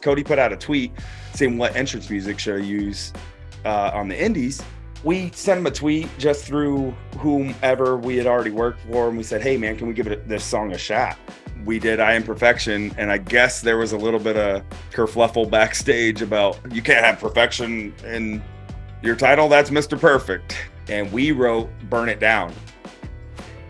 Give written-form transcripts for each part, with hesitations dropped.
Cody put out a tweet saying, what entrance music should I use on the indies? We sent him a tweet just through whomever we had already worked for, and we said, hey man, can we give this song a shot? We did I Am Perfection, and I guess there was a little bit of kerfluffle backstage about you can't have perfection in your title, that's Mr. Perfect. And we wrote Burn It Down.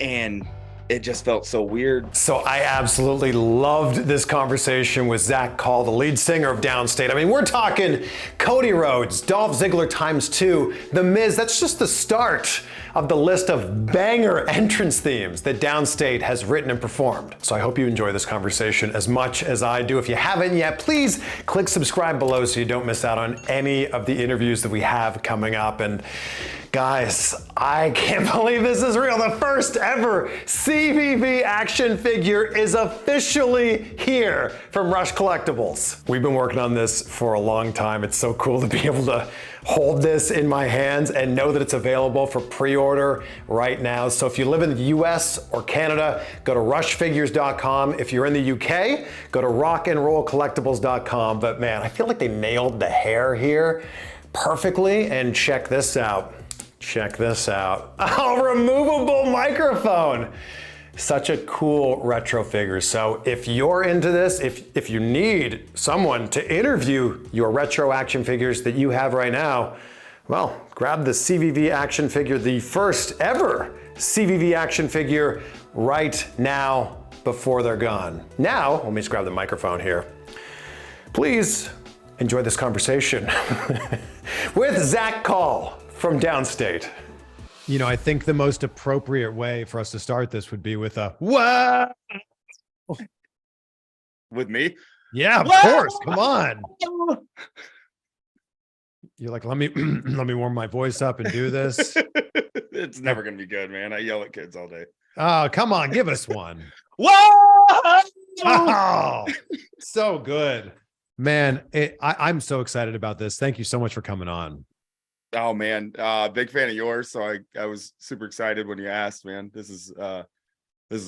And it just felt so weird. So I absolutely loved this conversation with Zach Call, the lead singer of Downstait. I mean, we're talking Cody Rhodes, Dolph Ziggler ×2, The Miz. That's just the start of the list of banger entrance themes that Downstait has written and performed. So I hope you enjoy this conversation as much as I do. If you haven't yet, please click subscribe below so you don't miss out on any of the interviews that we have coming up. And guys, I can't believe this is real. The first ever CVV action figure is officially here from Rush Collectibles. We've been working on this for a long time. It's so cool to be able to hold this in my hands and know that it's available for pre-order right now. So if you live in the US or Canada, go to rushfigures.com. If you're in the UK, go to rockandrollcollectibles.com. But man, I feel like they nailed the hair here perfectly. And check this out. Check this out. A removable microphone. Such a cool retro figure. So if you're into this, if you need someone to interview your retro action figures that you have right now, well, grab the CVV action figure, the first ever CVV action figure right now before they're gone. Now, let me just grab the microphone here. Please enjoy this conversation with Zach Call from Downstait. You know, I think the most appropriate way for us to start this would be with a Woah! With me? Yeah, of course. Come on. You're like, let me warm my voice up and do this. It's never gonna be good, man. I yell at kids all day. Oh, come on, give us one. Whoa! Oh, so good. Man, I'm so excited about this. Thank you so much for coming on. Oh man, big fan of yours. So I was super excited when you asked, man. This is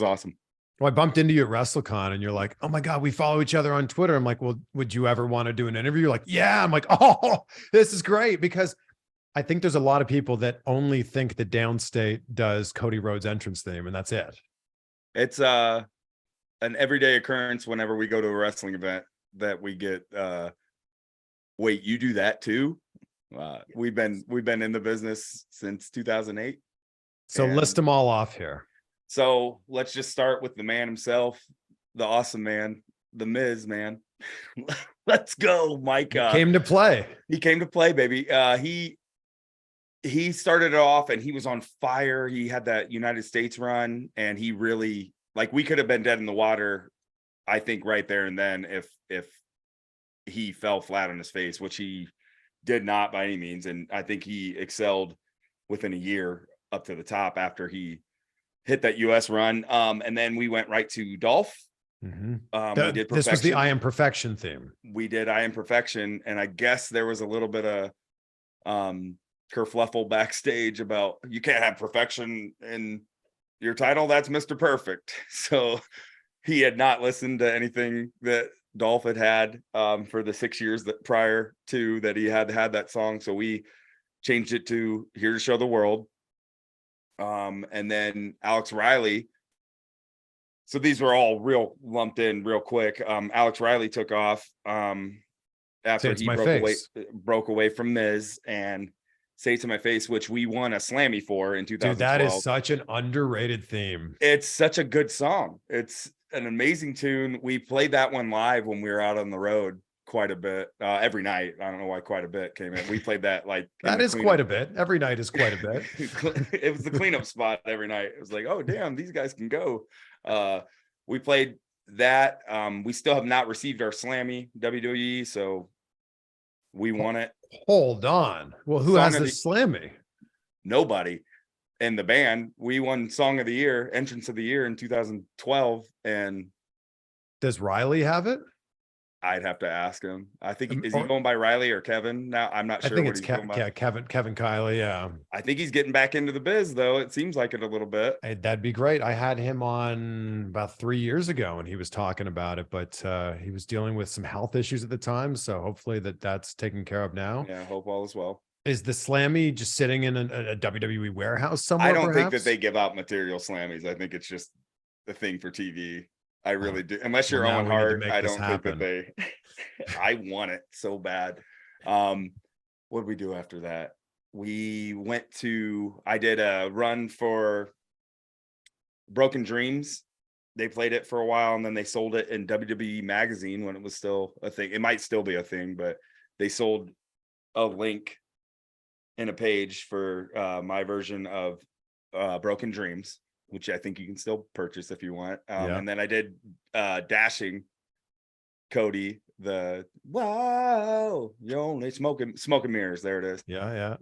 awesome. Well, I bumped into you at WrestleCon and you're like, oh my God, we follow each other on Twitter. I'm like, well, would you ever want to do an interview? You're like, yeah. I'm like, oh, this is great, because I think there's a lot of people that only think that Downstait does Cody Rhodes entrance theme, and that's it. It's an everyday occurrence whenever we go to a wrestling event that we get wait, you do that too? We've been in the business since 2008. So list them all off here. So let's just start with the man himself, the awesome man, the Miz, man. Let's go, Mike. He came to play. He came to play, baby. He started it off and he was on fire. He had that United States run, and he really, like, we could have been dead in the water, I think, right there and then if he fell flat on his face, which he did not by any means. And I think he excelled within a year up to the top after he hit that US run. And then we went right to Dolph. Mm-hmm. We did this was the I Am Perfection theme. We did I Am Perfection. And I guess there was a little bit of kerfluffle backstage about you can't have perfection in your title, that's Mr. Perfect. So he had not listened to anything that Dolph had for the 6 years that prior to that he had that song. So we changed it to Here to Show the World. And then Alex Riley. So these were all real lumped in real quick. Alex Riley took off after he broke away from Miz and Say It to My Face, which we won a Slammy for in 2012. Dude, that is such an underrated theme. It's such a good song. It's an amazing tune. We played that one live when we were out on the road quite a bit, every night. I don't know why quite a bit came in. We played that like that is quite a bit. Every night is quite a bit. It was the cleanup spot every night. It was like, oh damn, these guys can go. We played that. We still have not received our Slammy WWE, so we won it. Hold on. Well, who has the Slammy? Nobody. In the band, we won Song of the Year, Entrance of the Year in 2012. And does Riley have it? I'd have to ask him. I think is he Or going by Riley or Kevin now? I'm not I sure think what it's he's going by. Kevin Kiley. Yeah. I think he's getting back into the biz though. It seems like it a little bit. That'd be great. I had him on about 3 years ago and he was talking about it, but he was dealing with some health issues at the time. So hopefully that's taken care of now. Yeah, hope all is well. Is the Slammy just sitting in a WWE warehouse I somewhere, don't think that perhaps? they give out material slammies. I think it's just a thing for TV. I Oh, really do. Unless well, you're now Owen we need to Hart, make I this don't think that happen. they I want it so bad. What did we do after that? I did a run for Broken Dreams. They played it for a while and then they sold it in WWE magazine when it was still a thing. It might still be a thing, but they sold a link in a page for my version of Broken Dreams, which I think you can still purchase if you want. Yeah. And then I did Dashing Cody, the wow, you only smoking mirrors. There it is. Yeah.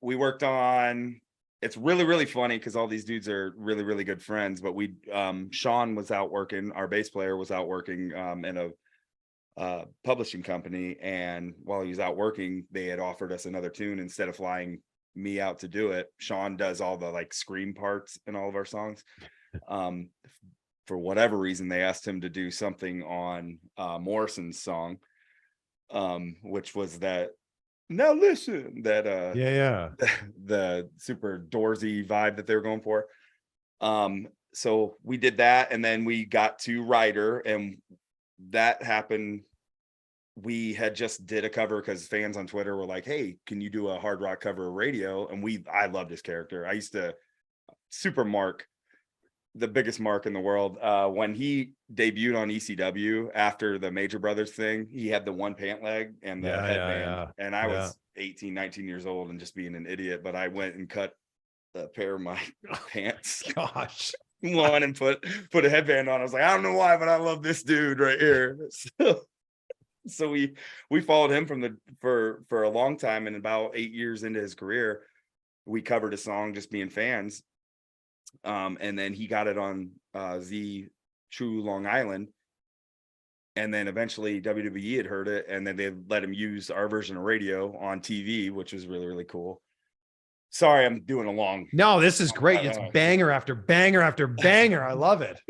We worked on, it's really, really funny because all these dudes are really, really good friends. But Sean was out working, our bass player was out working in a publishing company, and while he was out working, they had offered us another tune instead of flying me out to do it. Sean does all the like scream parts in all of our songs. For whatever reason, they asked him to do something on Morrison's song, which was that now listen, that Yeah. the super Doorsy vibe that they were going for. So we did that, and then we got to Ryder, and that happened. We had just did a cover because fans on Twitter were like, hey, can you do a hard rock cover of Radio? And I loved his character. I used to super Mark, the biggest Mark in the world. When he debuted on ECW after the Major Brothers thing, he had the one pant leg and the headband. And I was 18, 19 years old and just being an idiot, but I went and cut a pair of my pants. Gosh. One and put a headband on. I was like, I don't know why, but I love this dude right here. So we followed him for a long time, and about 8 years into his career, we covered a song just being fans. And then he got it on Z True Long Island, and then eventually WWE had heard it, and then they let him use our version of Radio on TV, which was really, really cool. Sorry, I'm doing a long. No, this is great. It's banger after banger after banger. I love it.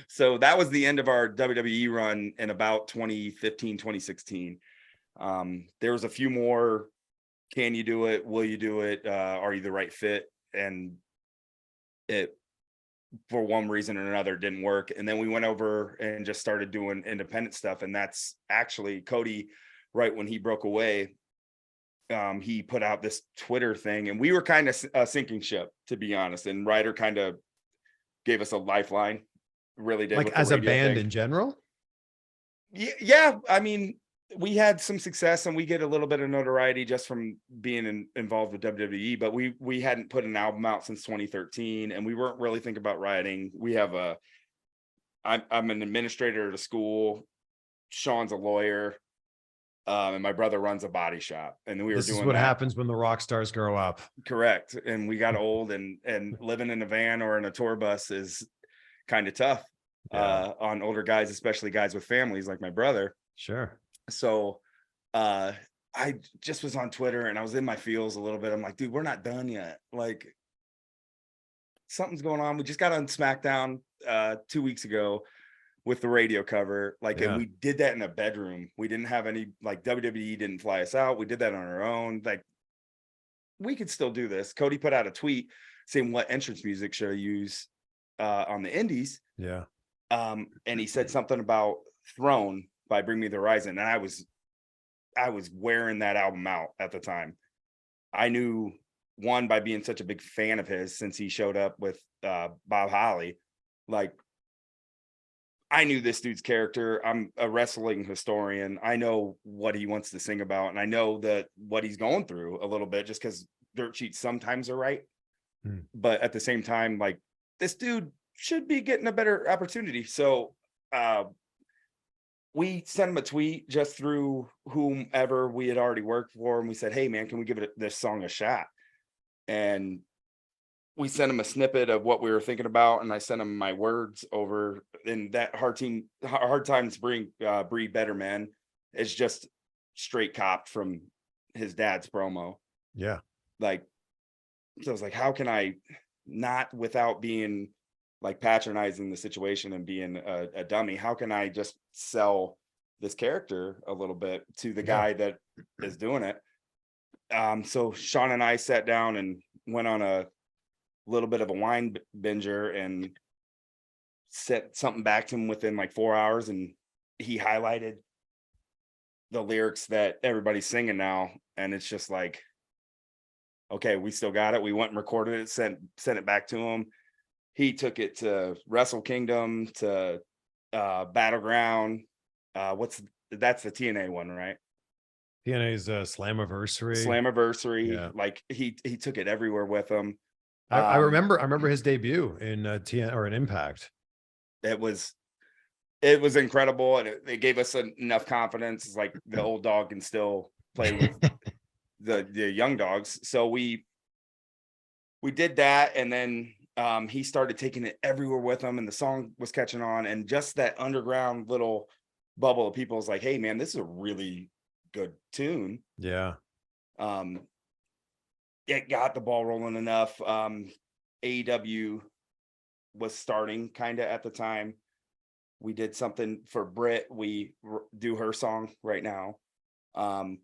So that was the end of our WWE run in about 2015, 2016. There was a few more. Can you do it? Will you do it? Are you the right fit? And it, for one reason or another, didn't work. And then we went over and just started doing independent stuff. And that's actually Cody, right when he broke away, he put out this Twitter thing, and we were kind of a sinking ship, to be honest. And Ryder kind of gave us a lifeline, really did. Like as a band in general? Yeah. I mean, we had some success and we get a little bit of notoriety just from being involved with WWE, but we hadn't put an album out since 2013, and we weren't really thinking about writing. I'm an administrator at a school. Sean's a lawyer. And my brother runs a body shop, and we were This doing is what that. happens when the rock stars grow up. Correct. And we got old, and living in a van or in a tour bus is kind of tough on older guys, especially guys with families like my brother. Sure. So I just was on Twitter and I was in my feels a little bit. I'm like, dude, we're not done yet. Like, something's going on. We just got on SmackDown 2 weeks ago with the Radio cover, and we did that in a bedroom. We didn't have any, like, WWE didn't fly us out. We did that on our own. Like, we could still do this. Cody put out a tweet saying, what entrance music should I use on the indies? Yeah. And he said something about Throne by Bring Me the Horizon. And I was wearing that album out at the time. I knew, one, by being such a big fan of his since he showed up with Bob Holly, like, I knew this dude's character. I'm a wrestling historian. I know what he wants to sing about, and I know that what he's going through a little bit, just because dirt sheets sometimes are right. But at the same time, like, this dude should be getting a better opportunity. So we sent him a tweet just through whomever we had already worked for, and we said, hey man, can we give this song a shot? And we sent him a snippet of what we were thinking about, and I sent him my words over. And that hard times breed better men is just straight copped from his dad's promo. Yeah. Like, so I was like, how can I not, without being like patronizing the situation and being a dummy, how can I just sell this character a little bit to the guy that is doing it? So Sean and I sat down and went on a little bit of a wine binger and sent something back to him within like 4 hours, and he highlighted the lyrics that everybody's singing now, and it's just like, okay, we still got it. We went and recorded it, sent it back to him. He took it to Wrestle Kingdom, to Battleground. That's the TNA one, right? TNA's Slammiversary. Slammiversary. Like he took it everywhere with him. I remember his debut in TN or in Impact. It was incredible, and it gave us enough confidence. It's like the old dog can still play with the young dogs. So we did that, and then he started taking it everywhere with him, and the song was catching on, and just that underground little bubble of people was like, hey man, this is a really good tune. Yeah. It got the ball rolling enough. AEW was starting kind of at the time. We did something for Brit. We do her song right now.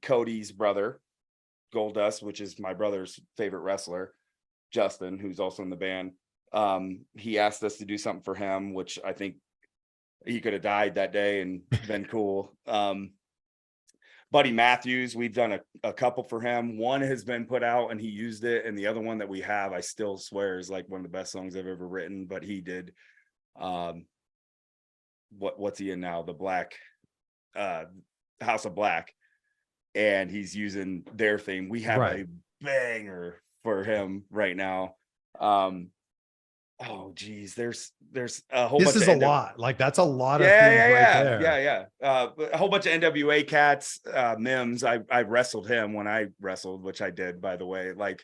Cody's brother, Goldust, which is my brother's favorite wrestler, Justin, who's also in the band. He asked us to do something for him, which I think he could have died that day and been cool. Buddy Matthews, we've done a couple for him. One has been put out and he used it, and the other one that we have, I still swear, is like one of the best songs I've ever written. But he did what's he in now? The Black House of Black, and he's using their theme. We have a banger for him right now. Oh geez, there's a whole bunch. This is a lot. Like that's a lot of things right there. A whole bunch of NWA cats. Mims, I wrestled him when I wrestled, which I did, by the way. Like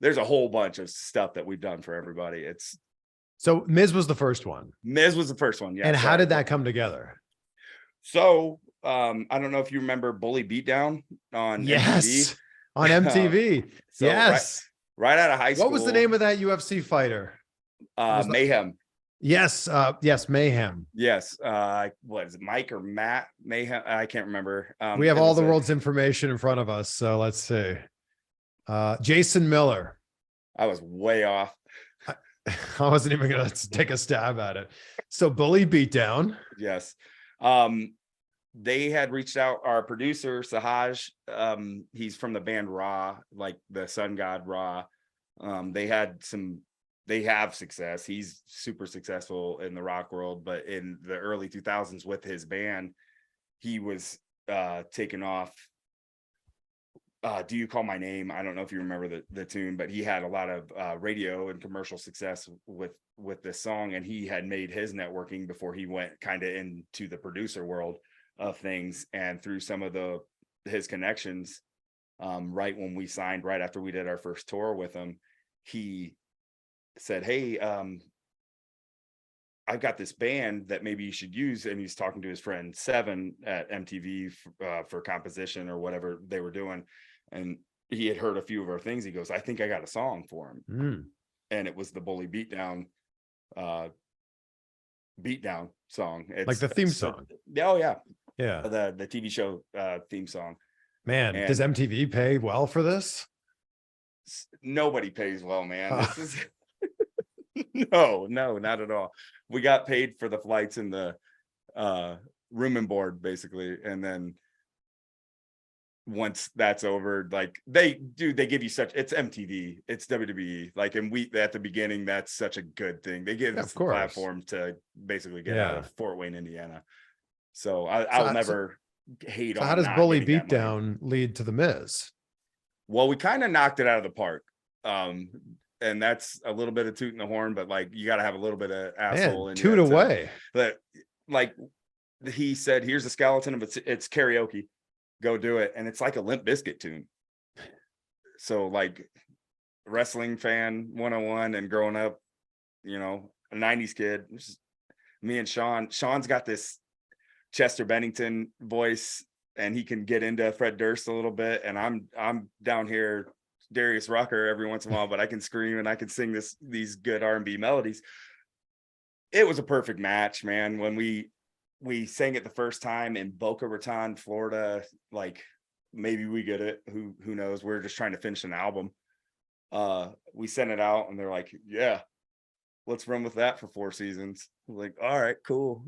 there's a whole bunch of stuff that we've done for everybody. So Miz was the first one. Miz was the first one. Yeah. And how did that come together? So I don't know if you remember Bully Beatdown on MTV. On MTV. Right out of high school. What was the name of that UFC fighter? Mayhem. Yes, Mayhem. Yes. What is it, Mike or Matt Mayhem? I can't remember. We have all the world's information in front of us, so let's see. Jason Miller. I was way off. I wasn't even gonna take a stab at it. So Bully Beatdown. Yes. They had reached out, our producer Sahaj, he's from the band Raw, like the Sun God Raw. They have success. He's super successful in the rock world, but in the early 2000s with his band, he was taken off. Do You Call My Name? I don't know if you remember the tune, but he had a lot of radio and commercial success with this song, and he had made his networking before he went kind of into the producer world of things. And through some of his connections, right when we signed, right after we did our first tour with him, he said, hey, I've got this band that maybe you should use. And he's talking to his friend Seven at MTV for composition or whatever they were doing. And he had heard a few of our things. He goes, I think I got a song for him. And it was the Bully Beatdown song. It's like the theme song. Oh yeah. Yeah. The TV show theme song. Man, does MTV pay well for this? Nobody pays well, man. This is no, not at all. We got paid for the flights and the room and board, basically. And then once that's over, like they give you it's MTV, it's WWE. Like, and we at the beginning, that's such a good thing. They give us a platform to basically get out of Fort Wayne, Indiana. So I'll never hate on. How does Bully Beatdown lead to the Miz? Well, we kind of knocked it out of the park. And that's a little bit of tooting the horn, but like you got to have a little bit of asshole in toot away. But like he said, here's a skeleton of it's karaoke, go do it. And it's like a Limp Bizkit tune. So like wrestling fan 101 and growing up, you know, a 90s kid. Me and Sean's got this Chester Bennington voice, and he can get into Fred Durst a little bit, and I'm down here Darius Rucker every once in a while, but I can scream and I can sing these good R&B melodies. It was a perfect match, man. When we sang it the first time in Boca Raton, Florida, like maybe we get it, who knows, we're just trying to finish an album. We sent it out and they're like, yeah, let's run with that for 4 seasons. Like, all right, cool.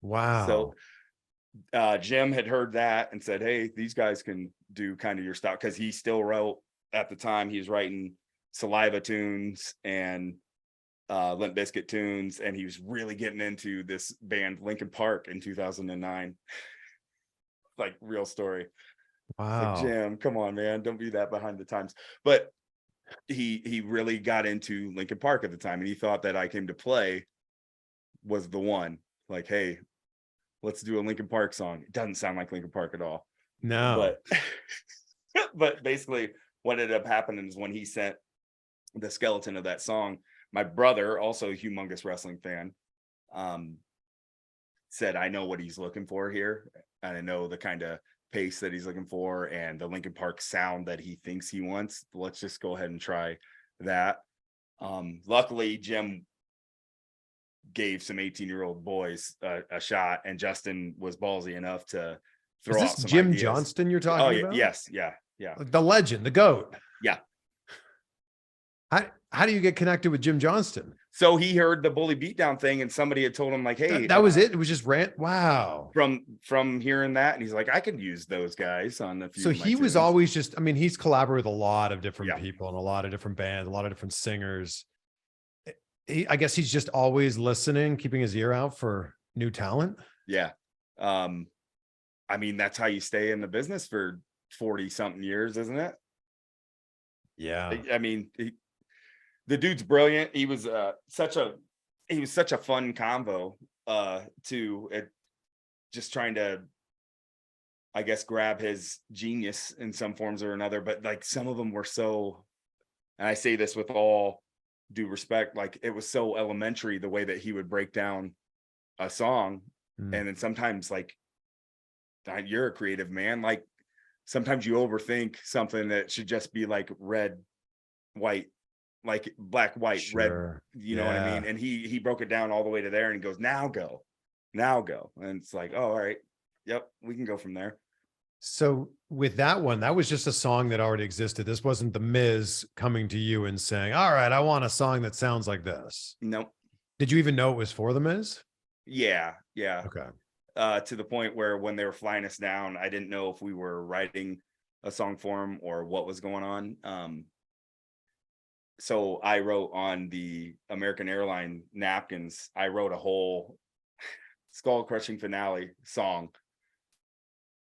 Wow. So Jim had heard that and said, hey, these guys can do kind of your style, because he still wrote at the time. He was writing Saliva tunes and Limp Bizkit tunes, and he was really getting into this band Linkin Park in 2009. Like, real story. Wow. Like, Jim, come on, man, don't be that behind the times. But he really got into Linkin Park at the time, and he thought that I Came to Play was the one. Like, hey, let's do a Linkin Park song. It doesn't sound like Linkin Park at all. No. But basically what ended up happening is when he sent the skeleton of that song, my brother, also a humongous wrestling fan, said, I know what he's looking for here, and I know the kind of pace that he's looking for and the Linkin Park sound that he thinks he wants. Let's just go ahead and try that. Luckily, Jim gave some 18-year-old boys a shot, and Justin was ballsy enough to throw out some Jim ideas. Johnston you're talking about? Yes, yeah. The legend, the GOAT. Yeah. How do you get connected with Jim Johnston? So he heard the Bully Beatdown thing, and somebody had told him, like, hey, that was it. It was just rant. Wow. From hearing that, and he's like, I could use those guys on a few. So he was always just, I mean, he's collaborated with a lot of different Yeah. people and a lot of different bands, a lot of different singers. I guess he's just always listening, keeping his ear out for new talent. Yeah. I mean, that's how you stay in the business for 40 something years, isn't it? Yeah. I mean, the dude's brilliant. He was such a fun convo to just trying to, I guess, grab his genius in some forms or another. But like, some of them were so, and I say this with all due respect, like, it was so elementary the way that he would break down a song. And then sometimes, like, you're a creative man, like sometimes you overthink something that should just be like red, white, like black, white, Sure. red, you know what I mean? And he broke it down all the way to there, and he goes, now go. And it's like, oh, all right, yep, we can go from there. So with that one, that was just a song that already existed. This wasn't the Miz coming to you and saying, all right, I want a song that sounds like this. Nope. Did you even know it was for the Miz? Yeah. Okay. To the point where when they were flying us down, I didn't know if we were writing a song for him or what was going on. So I wrote on the American Airline napkins, I wrote a whole skull crushing finale song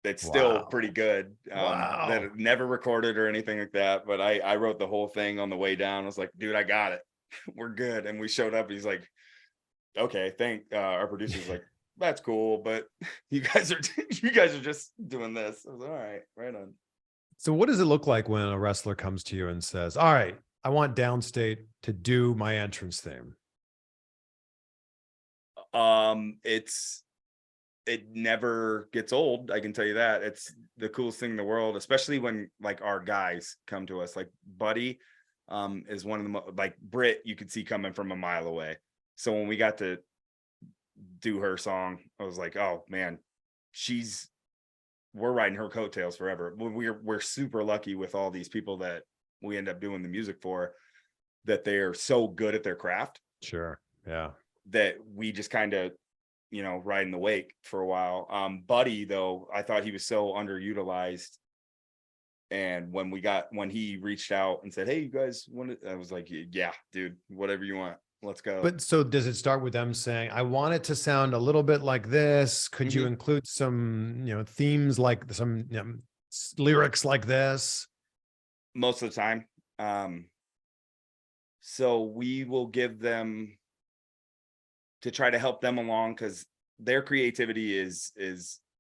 that's still pretty good. That never recorded or anything like that, but I wrote the whole thing on the way down. I was like, dude, I got it. We're good. And we showed up, he's like, okay, our producer's like, that's cool, but you guys are just doing this. I was like, all right, right on. So what does it look like when a wrestler comes to you and says, all right, I want Downstait to do my entrance theme? It never gets old, I can tell you that. It's the coolest thing in the world, especially when like our guys come to us. Like Buddy is one of the like Brit, you could see coming from a mile away. So when we got to do her song, I was like, oh man, we're riding her coattails forever. We're super lucky with all these people that we end up doing the music for, that they are so good at their craft. Sure. Yeah. That we just kind of, ride in the wake for a while. Buddy, though, I thought he was so underutilized. And when he reached out and said, hey, you guys want it? I was like, yeah, dude, whatever you want. Let's go. But so does it start with them saying, I want it to sound a little bit like this? Could you include some, themes, like some lyrics like this? Most of the time. So we will give them to try to help them along, because their creativity is,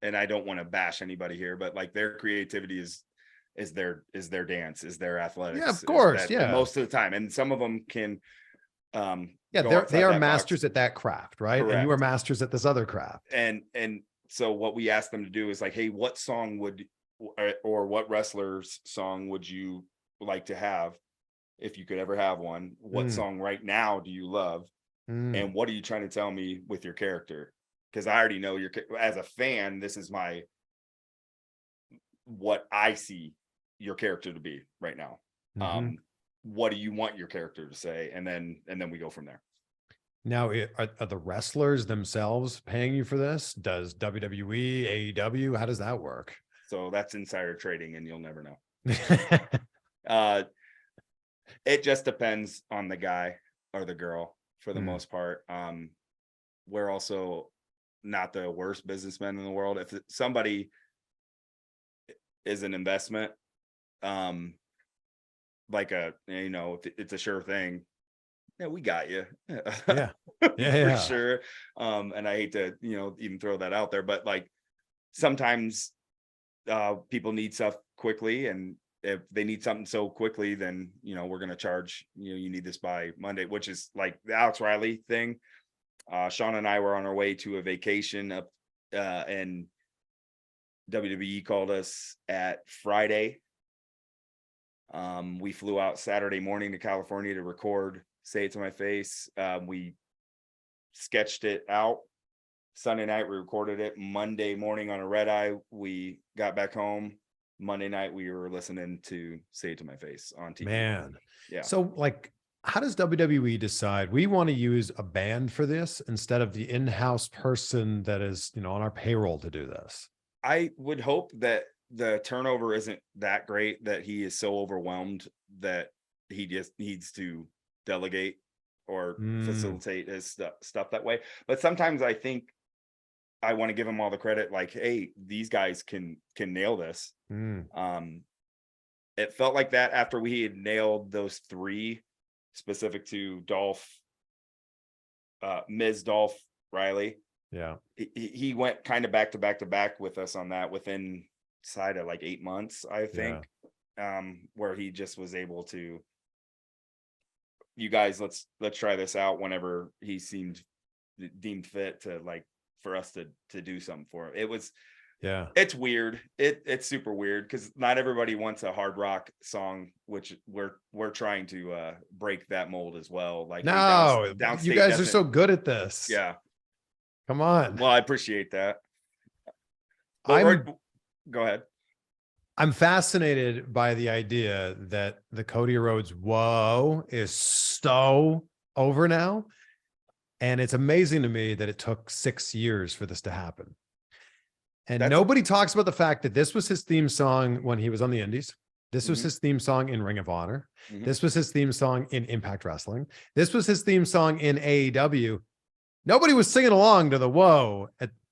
and I don't want to bash anybody here, but like their creativity is is their dance, is their athletics. Yeah, of course. That, Yeah. most of the time. And some of them can Yeah, go they outside are that box. masters at that craft, right? And you Correct. are masters at this other craft. And so what we asked them to do is like, hey, what song would or what wrestler's song would you like to have if you could ever have one? What song right now do you love? And what are you trying to tell me with your character? Because I already know as a fan, this is what I see your character to be right now. What do you want your character to say? And then we go from there. Now, are the wrestlers themselves paying you for this? Does WWE, AEW, how does that work? So that's insider trading, and you'll never know. It just depends on the guy or the girl for the most part. We're also not the worst businessmen in the world. If somebody is an investment, like it's a sure thing. Yeah, we got you. Yeah. For sure. And I hate to, even throw that out there, but like sometimes people need stuff quickly, and if they need something so quickly, then we're gonna charge, you need this by Monday, which is like the Alex Riley thing. Sean and I were on our way to a vacation up and WWE called us at Friday. We flew out Saturday morning to California to record Say It to My Face. We sketched it out Sunday night. We recorded it Monday morning on a red eye. We got back home Monday night. We were listening to Say It to My Face on TV. Man. Yeah. So like, how does WWE decide we want to use a band for this instead of the in-house person that is, on our payroll to do this? I would hope that the turnover isn't that great, that he is so overwhelmed that he just needs to delegate or facilitate his stuff that way. But sometimes I think I want to give him all the credit, like, hey, these guys can nail this. It felt like that after we had nailed those 3 specific to Dolph, Ms. Dolph, Riley. Yeah. He went kind of back to back with us on that within side of like 8 months, I think. Where he just was able to, you guys, let's try this out whenever he seemed deemed fit to, like, for us to do something for him. It was, it's weird. It's super weird because not everybody wants a hard rock song, which we're trying to break that mold as well. Like, no, Downstait, you guys are so good at this. Yeah. Come on. Well, I appreciate that. Go ahead. I'm fascinated by the idea that the Cody Rhodes Woah is so over now. And it's amazing to me that it took 6 years for this to happen. And nobody talks about the fact that this was his theme song when he was on the Indies. This was his theme song in Ring of Honor. This was his theme song in Impact Wrestling. This was his theme song in AEW. Nobody was singing along to the Woah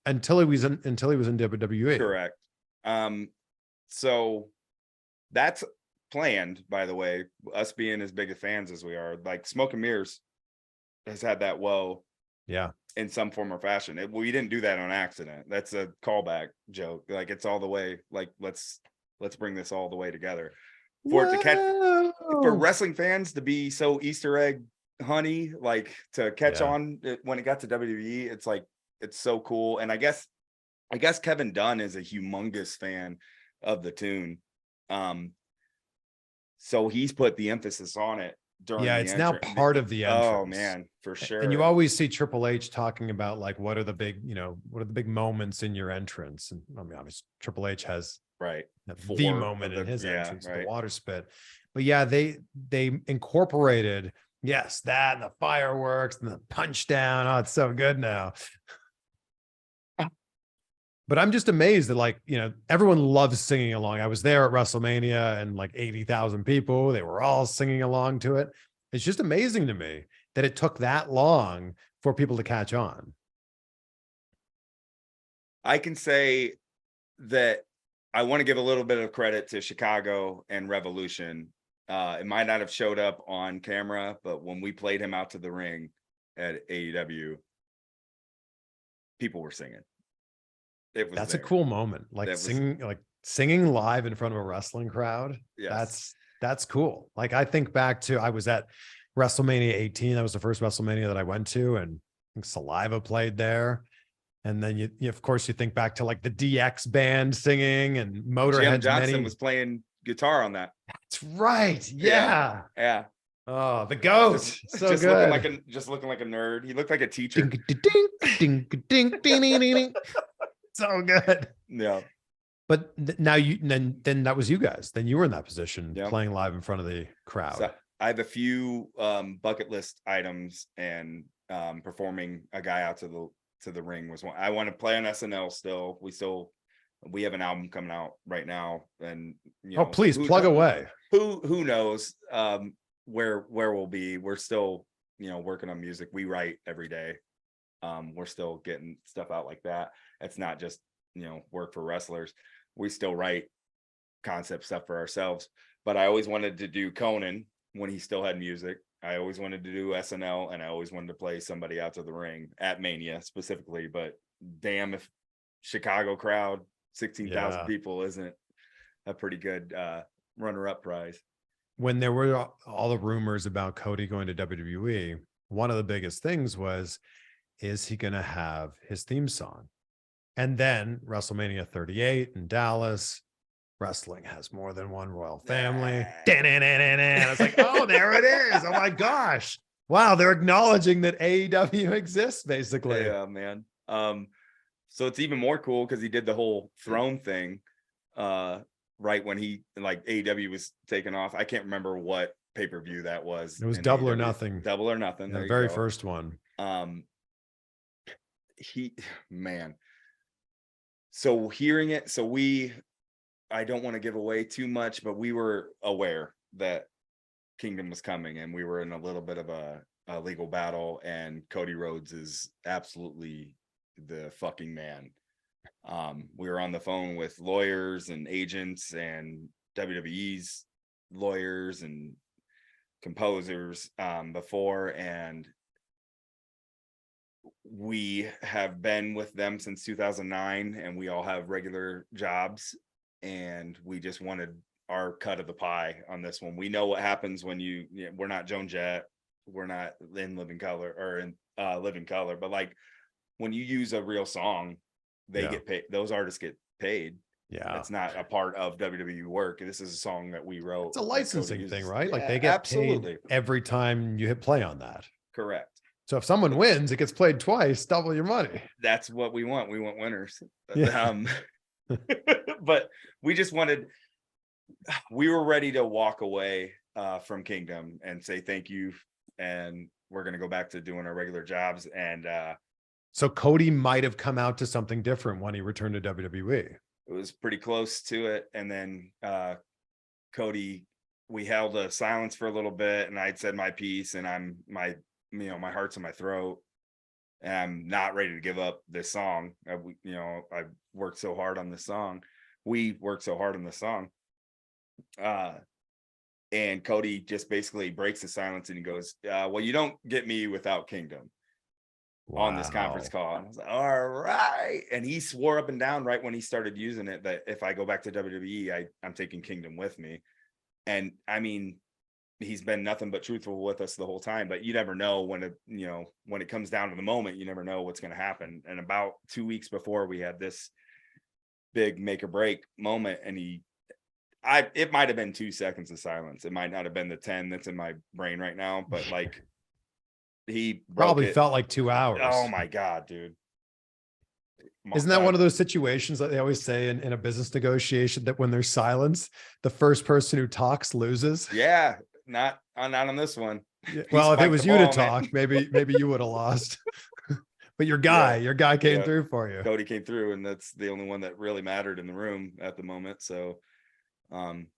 until he was in WWE. Correct. So that's planned, by the way, us being as big of fans as we are. Like, Smoke and Mirrors has had that Woah in some form or fashion. We didn't do that on accident. That's a callback joke. Like, it's all the way, like, let's bring this all the way together for it to catch, for wrestling fans to be so Easter egg honey, like, to catch on when it got to WWE. It's like, it's so cool. And I guess Kevin Dunn is a humongous fan of the tune. So he's put the emphasis on it during it's now part of the entrance. Oh man, for sure. And you always see Triple H talking about, like, what are the big moments in your entrance? And I mean, obviously Triple H has the moment in his entrance, the water spit. But they incorporated that and the fireworks and the punch down. Oh, it's so good now. But I'm just amazed that, like, everyone loves singing along. I was there at WrestleMania and like 80,000 people, they were all singing along to it. It's just amazing to me that it took that long for people to catch on. I can say that I want to give a little bit of credit to Chicago and Revolution. It might not have showed up on camera, but when we played him out to the ring at AEW, people were singing. That's there. a cool moment. Like singing live in front of a wrestling crowd. Yes. That's cool. Like I think back to, I was at WrestleMania 18. That was the first WrestleMania that I went to, and I think Saliva played there. And then you of course you think back to like the DX band singing and Motorhead's Johnston was playing guitar on that. That's right. Yeah. Yeah. Oh, the goat. Just good. looking like a nerd. He looked like a teacher. Ding, ding, ding, ding, ding, ding, ding. So good. Yeah. But now then that was you guys. Then you were in that position playing live in front of the crowd. So I have a few bucket list items, and performing a guy out to the ring was one. I want to play on SNL still. We have an album coming out right now, and please plug away. Who knows where we'll be. We're still working on music. We write every day. We're still getting stuff out like that. It's not just work for wrestlers. We still write concept stuff for ourselves. But I always wanted to do Conan when he still had music. I always wanted to do SNL, and I always wanted to play somebody out to the ring at Mania specifically. But damn, if Chicago crowd, 16,000 people isn't a pretty good runner-up prize. When there were all the rumors about Cody going to WWE, one of the biggest things was, is he going to have his theme song? And then WrestleMania 38 in Dallas, wrestling has more than one royal family. I was like, oh, there it is. Oh my gosh. Wow. They're acknowledging that AEW exists, basically. Yeah, man. So it's even more cool because he did the whole throne thing right when AEW was taking off. I can't remember what pay-per-view that was. It was Double or Nothing. Double or Nothing. The very first one. So hearing it, I don't want to give away too much, but we were aware that Kingdom was coming, and we were in a little bit of a legal battle, and Cody Rhodes is absolutely the fucking man. We were on the phone with lawyers and agents and WWE's lawyers and composers before, and we have been with them since 2009, and we all have regular jobs, and we just wanted our cut of the pie on this one. We know what happens when we're not Joan Jett, we're not in Living Color or in Living Color, but like when you use a real song, they get paid. Those artists get paid. Yeah, it's not a part of WWE work. This is a song that we wrote. It's a licensing thing, right? Yeah, like they get absolutely paid every time you hit play on that. Correct. So if someone wins, it gets played twice, double your money. That's what we want. We want winners. Yeah. But we were ready to walk away from Kingdom and say thank you, and we're going to go back to doing our regular jobs. And so Cody might have come out to something different when he returned to WWE. It was pretty close to it. And then Cody, we held a silence for a little bit, and I'd said my piece, and my heart's in my throat, and I'm not ready to give up this song. I worked so hard on this song. We worked so hard on this song. And Cody just basically breaks the silence, and he goes, well, you don't get me without Kingdom. Wow. On this conference call. And I was like, all right. And he swore up and down right when he started using it that if I go back to WWE, I'm taking Kingdom with me. And I mean, he's been nothing but truthful with us the whole time, but you never know when it comes down to the moment, you never know what's going to happen. And about 2 weeks before we had this big make or break moment, and it might've been 2 seconds of silence. It might not have been the 10 that's in my brain right now, but like he probably felt like 2 hours. Oh my God, dude. Isn't that one of those situations that they always say in a business negotiation, that when there's silence, the first person who talks loses? Yeah. Not on this one. Yeah. Well, if it was you to talk, maybe you would have lost. But your guy came through for you. Cody came through, and that's the only one that really mattered in the room at the moment. So,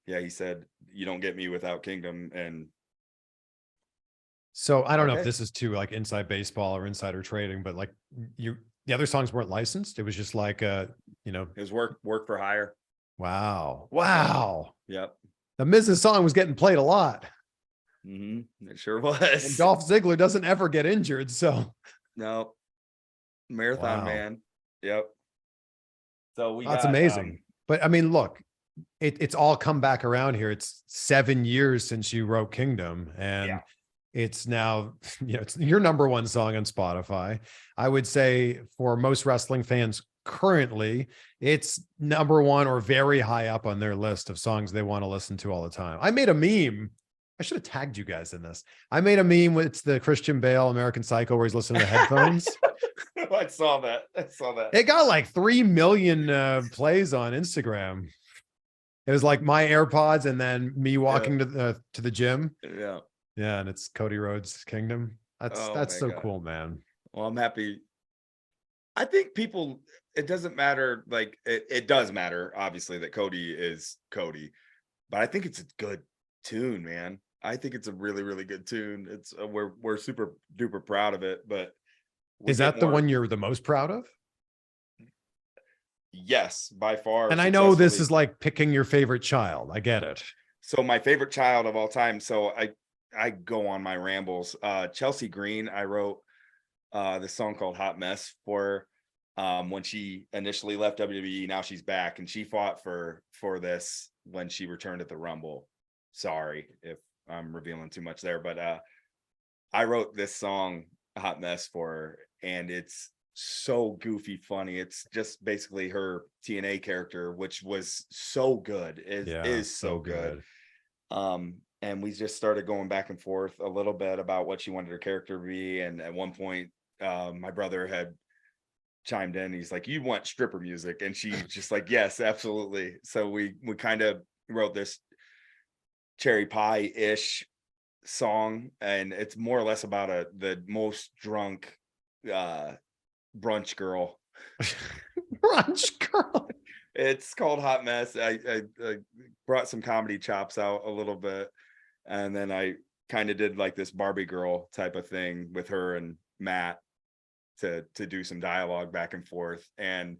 he said, "You don't get me without Kingdom." And so I don't know if this is too like inside baseball or insider trading, but like the other songs weren't licensed. It was just like it was work for hire. Wow. Yep. The Miz's song was getting played a lot. It sure was. And Dolph Ziggler doesn't ever get injured, so no. Marathon man. Yep. So we That's got amazing. But I mean, look, it's all come back around here. It's 7 years since you wrote Kingdom, and yeah. it's now, it's your number one song on Spotify. I would say for most wrestling fans currently, it's number one or very high up on their list of songs they want to listen to all the time. I made a meme. I should have tagged you guys in this. I made a meme with the Christian Bale American Psycho where he's listening to headphones. I saw that. I saw that. It got like 3 million plays on Instagram. It was like my AirPods and then me walking to the gym. Yeah. Yeah, and it's Cody Rhodes' Kingdom. That's so cool, man. Well, I'm happy. I think people, it doesn't matter. Like it does matter, obviously, that Cody is Cody, but I think it's a good tune, man. I think it's a really, really good tune. It's we're super duper proud of it. But is that the one you're the most proud of? Yes, by far. And I know this is like picking your favorite child. I get it. So my favorite child of all time. So I go on my rambles. Chelsea Greene, I wrote this song called Hot Mess for when she initially left WWE. Now she's back, and she fought for this when she returned at the Rumble. Sorry if I'm revealing too much there, but I wrote this song Hot Mess for her, and it's so goofy funny. It's just basically her TNA character, which was so good. It is so good. And we just started going back and forth a little bit about what she wanted her character to be. And at one point, my brother had chimed in. He's like, "You want stripper music?" And she's just like, "Yes, absolutely." So we kind of wrote this cherry pie-ish song, and it's more or less about the most drunk brunch girl. Brunch girl. It's called Hot Mess. I brought some comedy chops out a little bit, and then I kind of did like this Barbie girl type of thing with her and Matt to do some dialogue back and forth. And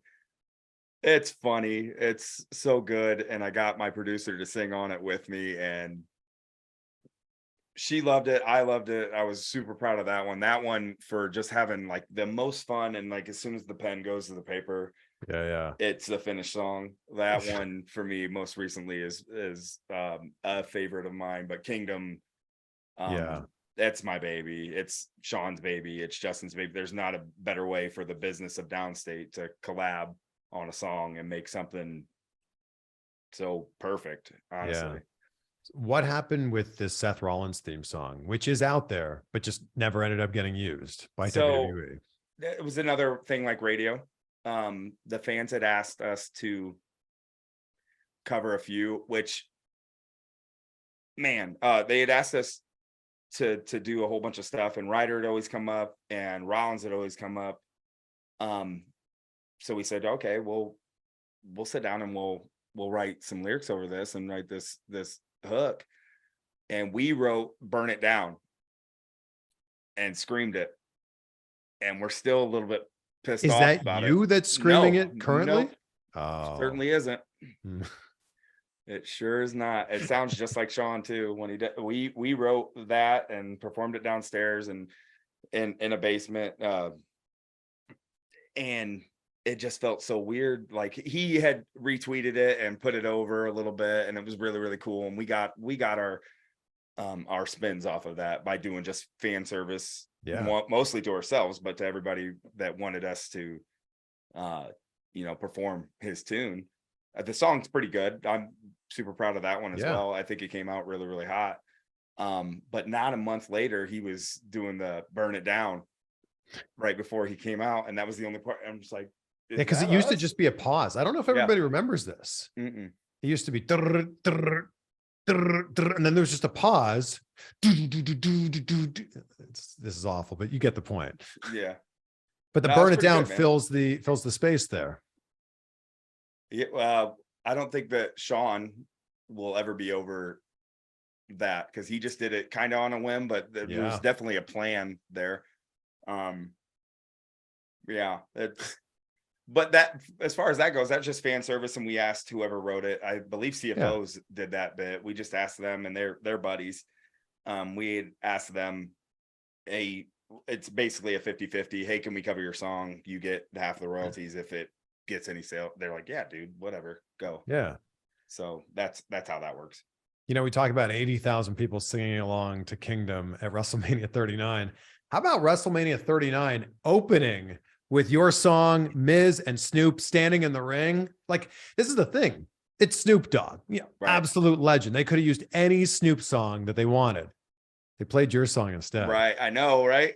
it's funny. It's so good. And I got my producer to sing on it with me, and she loved it. I loved it. I was super proud of that one. That one for just having like the most fun, and like as soon as the pen goes to the paper, it's the finished song. That one for me most recently is a favorite of mine. But Kingdom, that's my baby. It's Sean's baby. It's Justin's baby. There's not a better way for the business of Downstait to collab on a song and make something so perfect, honestly. What happened with this Seth Rollins theme song, which is out there, but just never ended up getting used by WWE? It was another thing like radio. The fans had asked us to cover a few, which, man, they had asked us to do a whole bunch of stuff, and Ryder had always come up and Rollins had always come up. So we said, okay, we'll sit down and we'll write some lyrics over this and write this hook. And we wrote Burn It Down and screamed it. And we're still a little bit pissed off about it. Is that you that's screaming it currently? No, certainly isn't. It sure is not. It sounds just like Sean too. When he did, we wrote that and performed it downstairs and in a basement. And it just felt so weird. Like he had retweeted it and put it over a little bit, and it was really, really cool. And we got our spins off of that by doing just fan service, mostly to ourselves, but to everybody that wanted us to, perform his tune. The song's pretty good. I'm super proud of that one as well. I think it came out really, really hot. But not a month later, he was doing the Burn It Down right before he came out, and that was the only part. I'm just like, because it used to just be a pause. I don't know if everybody remembers this. It used to be and then there was just a pause. This is awful, but you get the point. Yeah. But the Burn It Down fills the space there. Yeah, I don't think that Sean will ever be over that, because he just did it kind of on a whim, but there was definitely a plan there. But that, as far as that goes, that's just fan service, and we asked whoever wrote it. I believe CFOs did that bit. We just asked them, and they're buddies. We had asked them, it's basically a 50-50. Hey, can we cover your song? You get half the royalties if it gets any sale, they're like, yeah, dude, whatever, go. Yeah. So that's how that works. You know, we talk about 80,000 people singing along to Kingdom at WrestleMania 39. How about WrestleMania 39 opening with your song, Miz and Snoop standing in the ring? Like, this is the thing. It's Snoop Dogg, right. Absolute legend. They could have used any Snoop song that they wanted. They played your song instead. Right. I know, right?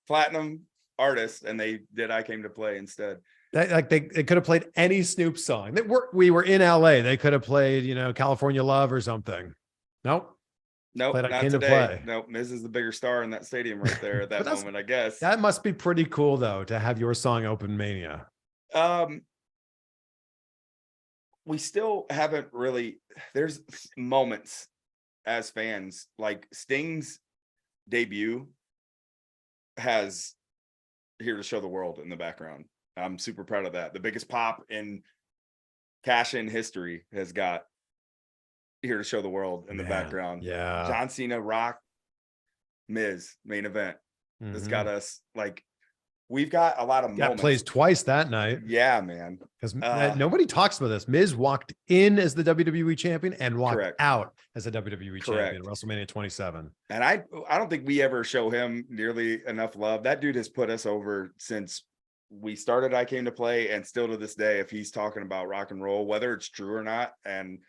Platinum artist, and they did I Came to Play instead. They could have played any Snoop song. We were in LA. They could have played, California Love or something. Nope. Nope, not today. Nope, Miz is the bigger star in that stadium right there at that moment, I guess. That must be pretty cool, though, to have your song open Mania. We still haven't really. There's moments as fans, like Sting's debut has Here to Show the World in the background. I'm super proud of that. The biggest pop in cash-in history has got Here to Show the World in the background. Yeah. John Cena, Rock, Miz, main event. That's got us, like, we've got a lot of moments. Plays twice that night. Yeah, man. Because nobody talks about this. Miz walked in as the WWE champion and walked out as a WWE champion at WrestleMania 27. And I don't think we ever show him nearly enough love. That dude has put us over since we started I Came to Play, and still to this day, if he's talking about rock and roll, whether it's true or not, and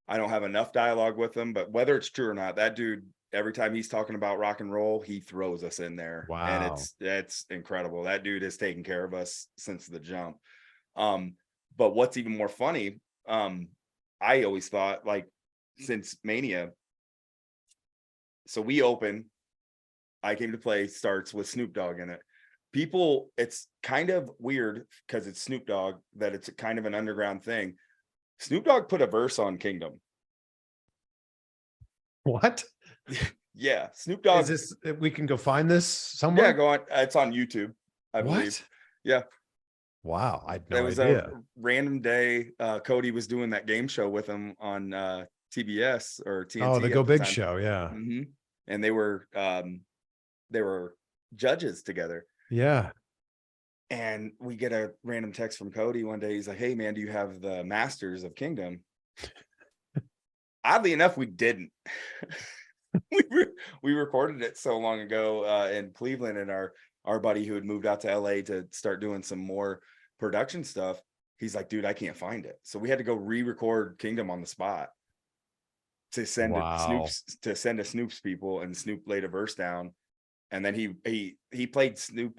I don't have enough dialogue with him, but whether it's true or not, that dude, every time he's talking about rock and roll, he throws us in there. Wow. And it's incredible. That dude has taken care of us since the jump. But what's even more funny, I always thought, like, since Mania, so we open, I Came to Play starts with Snoop Dogg in it. People, it's kind of weird because it's Snoop Dogg that it's kind of an underground thing. Snoop Dogg put a verse on Kingdom. What? Yeah, Snoop Dogg. Is this, we can go find this somewhere? Yeah, go on. It's on YouTube, I believe. Yeah. Wow, I had no idea. It was a random day. Cody was doing that game show with him on TBS or TNT. Oh, the Go Big show, yeah. Mm-hmm. And they were judges together. Yeah. And we get a random text from Cody one day. He's like, "Hey, man, do you have the Masters of Kingdom?" Oddly enough, we didn't. we recorded it so long ago in Cleveland, and our buddy who had moved out to LA to start doing some more production stuff, he's like, "Dude, I can't find it." So we had to go re-record Kingdom on the spot to send to Snoop's people, and Snoop laid a verse down. And then he played Snoop.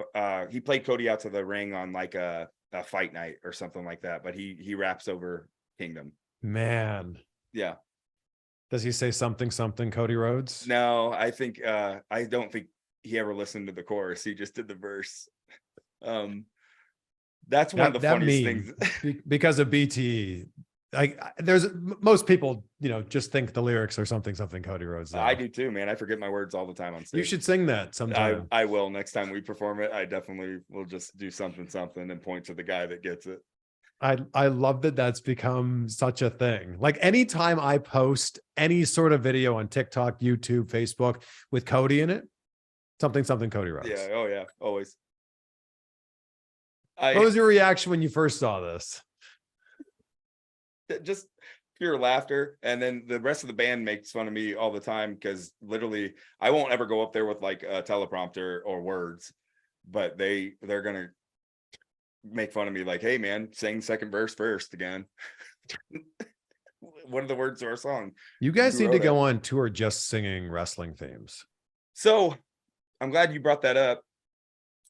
He played Cody out to the ring on like a fight night or something like that. But he raps over Kingdom. Man, yeah. Does he say something Cody Rhodes? No, I think I don't think he ever listened to the chorus. He just did the verse. That's one of the funniest things because of BTE. Like, there's most people, just think the lyrics are something Cody Rhodes. Though. I do too, man. I forget my words all the time on stage. You should sing that sometime. I will next time we perform it. I definitely will just do something and point to the guy that gets it. I love that that's become such a thing. Like, anytime I post any sort of video on TikTok, YouTube, Facebook with Cody in it, something Cody Rhodes. Yeah. Oh yeah. Always. What was your reaction when you first saw this? Just pure laughter. And then the rest of the band makes fun of me all the time, because literally I won't ever go up there with like a teleprompter or words, but they're gonna make fun of me like, "Hey man, sing second verse first again." What are the words to our song? You guys need to go on tour just singing wrestling themes. So I'm glad you brought that up.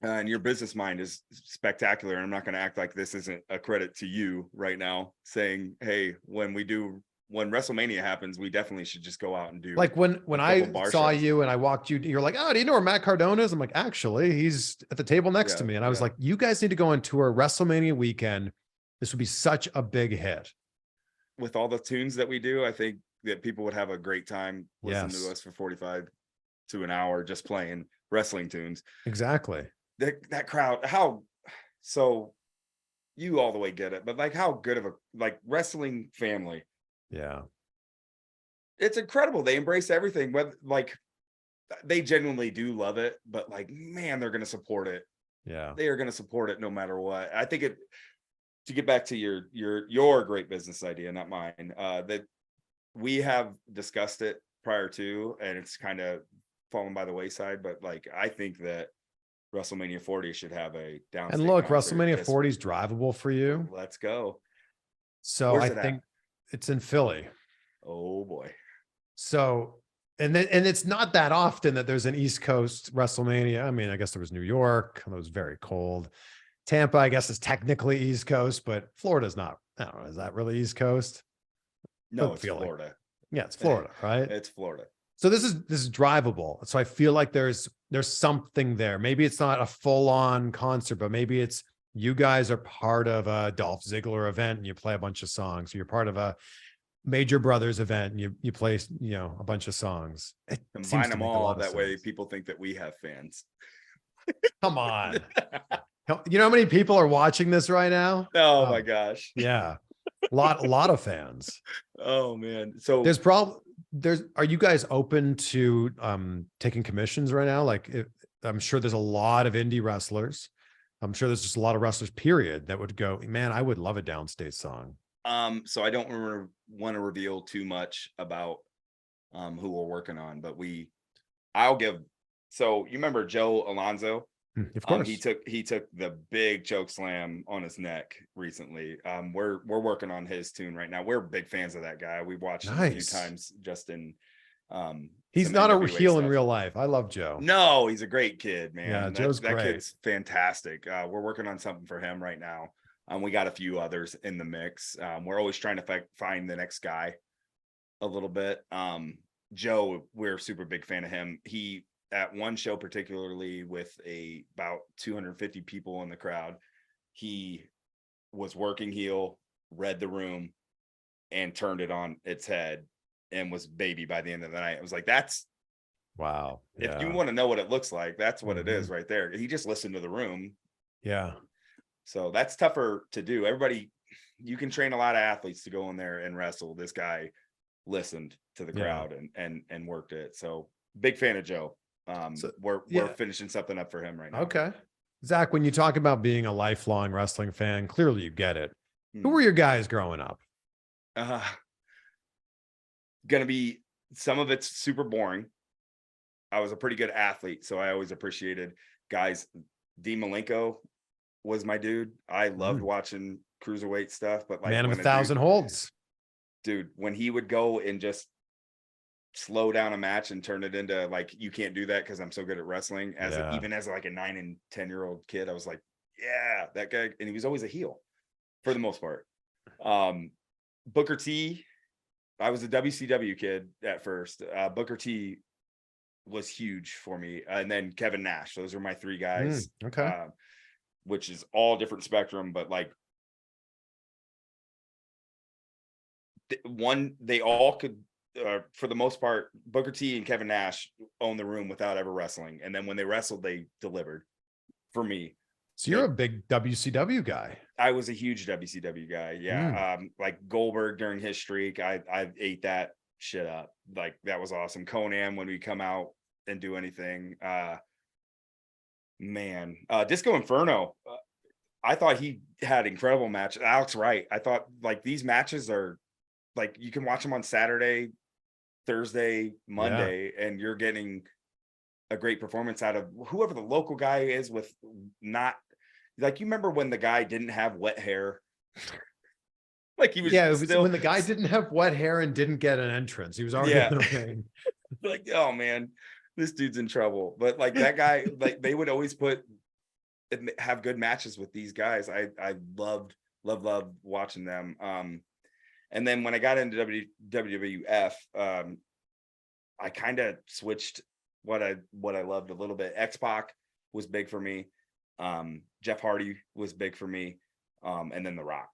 And your business mind is spectacular. And I'm not going to act like this isn't a credit to you right now, saying, "Hey, when WrestleMania happens, we definitely should just go out and do." Like when I saw you and I walked you, you're like, "Oh, do you know where Matt Cardona is?" I'm like, "Actually, he's at the table next to me." And I was like, "You guys need to go on tour WrestleMania weekend. This would be such a big hit." With all the tunes that we do, I think that people would have a great time listening to us for 45 to an hour just playing wrestling tunes. Exactly. That crowd, so you all the way get it, but like, how good of a wrestling family. Yeah, it's incredible. They embrace everything, whether like they genuinely do love it, but like, man, they're going to support it. Yeah, they are going to support it no matter what. I think to get back to your great business idea, not mine, that we have discussed it prior to, and it's kind of fallen by the wayside, but like I think that WrestleMania 40 should have a Downstait And look, concert WrestleMania just 40 is drivable for you. let's go. So Where's I it at? think it's in Philly. Oh boy. So, and it's not that often that there's an East Coast WrestleMania. I mean, I guess there was New York, that was very cold. Tampa, I guess, is technically East Coast, but Florida's not. I don't know. Is that really East Coast? No, Good it's feeling. Florida. Yeah, it's Florida, right? It's Florida. So this is drivable. So I feel like there's something there. Maybe it's not a full-on concert, but maybe it's you guys are part of a Dolph Ziggler event and you play a bunch of songs. You're part of a Major Brothers event and you play, a bunch of songs. It seems Combine to them make a all, lot of that way sense. people think that we have fans. Come on. You know how many people are watching this right now? Oh my gosh. Yeah. A lot of fans. Oh man. So are you guys open to taking commissions right now? Like I'm sure there's a lot of indie wrestlers. I'm sure there's just a lot of wrestlers, period, that would go, man, I would love a Downstait song. so I don't want to reveal too much about who we're working on, but so you remember Joe Alonzo? Of course. He took the big choke slam on his neck recently. We're working on his tune right now. We're big fans of that guy. We've watched him a few times just in he's some not a NWA heel stuff. in real life. I love Joe. No, he's a great kid, man. Yeah, Joe's that great. kid's fantastic. We're working on something for him right now. We got a few others in the mix. We're always trying to find the next guy a little bit. Joe, we're a super big fan of him. He, at one show particularly with about 250 people in the crowd, he was working heel, read the room, and turned it on its head and was baby by the end of the night. It was like, that's wow. if you want to know what it looks like, that's what it is right there. He just listened to the room. Yeah. So that's tougher to do. Everybody, you can train a lot of athletes to go in there and wrestle. This guy listened to the crowd and worked it. So big fan of Joe. We're finishing something up for him right now. Okay. Zach, when you talk about being a lifelong wrestling fan, clearly you get it. Who were your guys growing up? Gonna be, some of it's super boring. I was a pretty good athlete, so I always appreciated guys. Dean Malenko was my dude. I loved watching cruiserweight stuff, but like man of 1,000 holds. Dude, when he would go and just slow down a match and turn it into like, you can't do that because I'm so good at wrestling. Even as like a 9 and 10-year-old kid, I was like, yeah, that guy. And he was always a heel for the most part. Booker T, I was a WCW kid at first. Booker T was huge for me. And then Kevin Nash. Those are my three guys. Okay. Which is all different spectrum, but like they all could, for the most part, Booker T and Kevin Nash owned the room without ever wrestling. And then when they wrestled, they delivered for me. So you're a big WCW guy. I was a huge WCW guy. Yeah. Like Goldberg during his streak, I ate that shit up. Like that was awesome. Conan, when we come out and do anything, Disco Inferno. I thought he had incredible matches. Alex Wright. I thought like these matches are like, you can watch them on Saturday, Thursday, Monday, and you're getting a great performance out of whoever the local guy is. With not like, you remember when the guy didn't have wet hair? Like he was, it was when the guy didn't have wet hair and didn't get an entrance. He was already in the ring. Like, oh man, this dude's in trouble. But like that guy, like they would always have good matches with these guys. I loved watching them. And then when I got into WWF, I kind of switched what I loved a little bit. X-Pac was big for me. Jeff Hardy was big for me. And then The Rock.